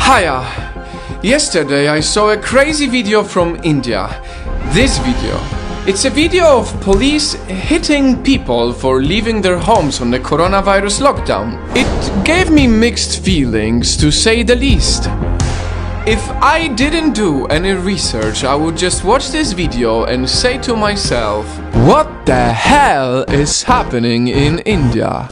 Hiya! Yesterday I saw a crazy video from India. This video. It's a video of police hitting people for leaving their homes on the coronavirus lockdown. It gave me mixed feelings, to say the least. If I didn't do any research, I would just watch this video and say to myself, what the hell is happening in India?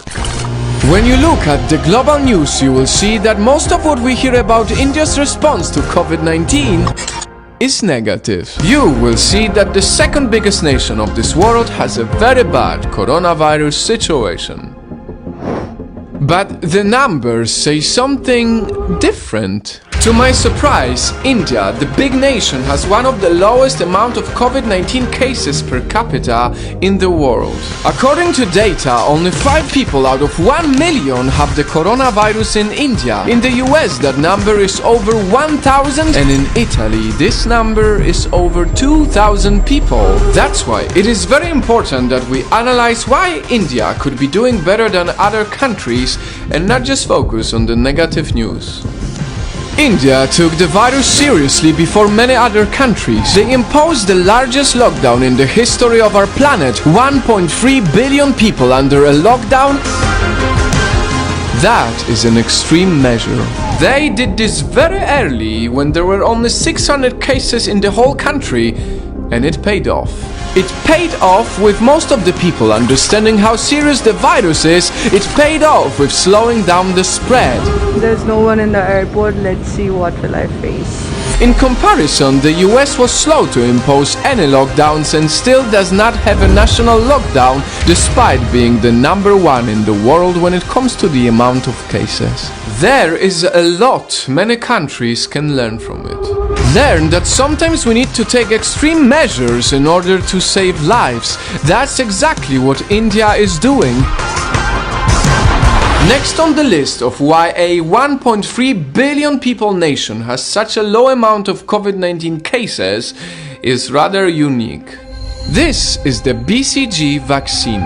When you look at the global news, you will see that most of what we hear about India's response to COVID-19 is negative. You will see that the second biggest nation of this world has a very bad coronavirus situation. But the numbers say something different. To my surprise, India, the big nation, has one of the lowest amount of COVID-19 cases per capita in the world. According to data, only 5 people out of 1 million have the coronavirus in India. In the US, that number is over 1,000, and in Italy, this number is over 2,000 people. That's why it is very important that we analyze why India could be doing better than other countries and not just focus on the negative news. India took the virus seriously before many other countries. They imposed the largest lockdown in the history of our planet. 1.3 billion people under a lockdown. That is an extreme measure. They did this very early when there were only 600 cases in the whole country, and it paid off. It paid off with most of the people understanding how serious the virus is. It paid off with slowing down the spread. There's no one in the airport. Let's see what will I face. In comparison, the US was slow to impose any lockdowns and still does not have a national lockdown, despite being the #1 in the world when it comes to the amount of cases. There is a lot many countries can learn from it. Learn that sometimes we need to take extreme measures in order to save lives. That's exactly what India is doing. Next on the list of why a 1.3 billion people nation has such a low amount of COVID-19 cases is rather unique. This is the BCG vaccine.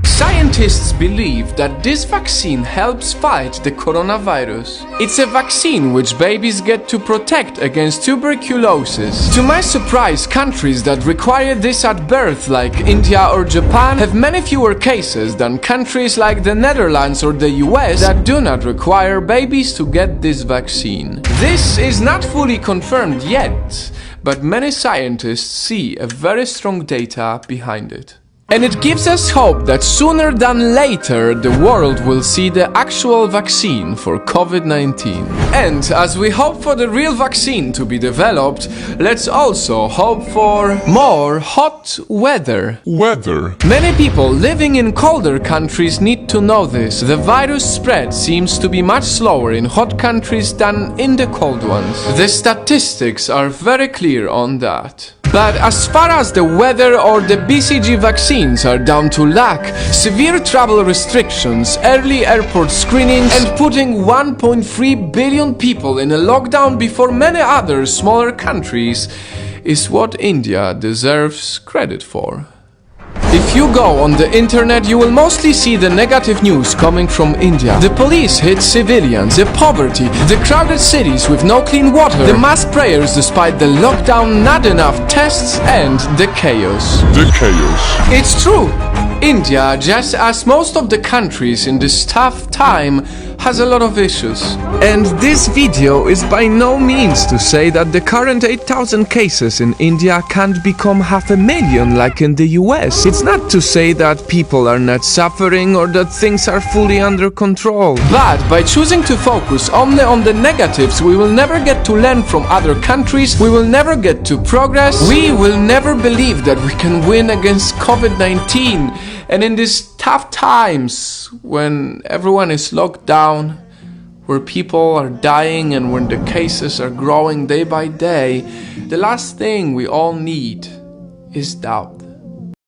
Scientists believe that this vaccine helps fight the coronavirus. It's a vaccine which babies get to protect against tuberculosis. To my surprise, countries that require this at birth, like India or Japan, have many fewer cases than countries like the Netherlands or the US that do not require babies to get this vaccine. This is not fully confirmed yet, but many scientists see a very strong data behind it. And it gives us hope that sooner than later the world will see the actual vaccine for COVID-19. And as we hope for the real vaccine to be developed, let's also hope for more hot weather. Many people living in colder countries need to know this. The virus spread seems to be much slower in hot countries than in the cold ones. The statistics are very clear on that. But as far as the weather or the BCG vaccines are down to luck, severe travel restrictions, early airport screenings, and putting 1.3 billion people in a lockdown before many other smaller countries is what India deserves credit for. If you go on the internet, you will mostly see the negative news coming from India. The police hit civilians, the poverty, the crowded cities with no clean water, the mass prayers despite the lockdown, not enough tests, and the chaos. It's true. India, just as most of the countries in this tough time, has a lot of issues. And this video is by no means to say that the current 8,000 cases in India can't become 500,000 like in the US. It's not to say that people are not suffering or that things are fully under control. But by choosing to focus only on the negatives, we will never get to learn from other countries, we will never get to progress, we will never believe that we can win against COVID-19. And in these tough times, when everyone is locked down, where people are dying and when the cases are growing day by day, the last thing we all need is doubt.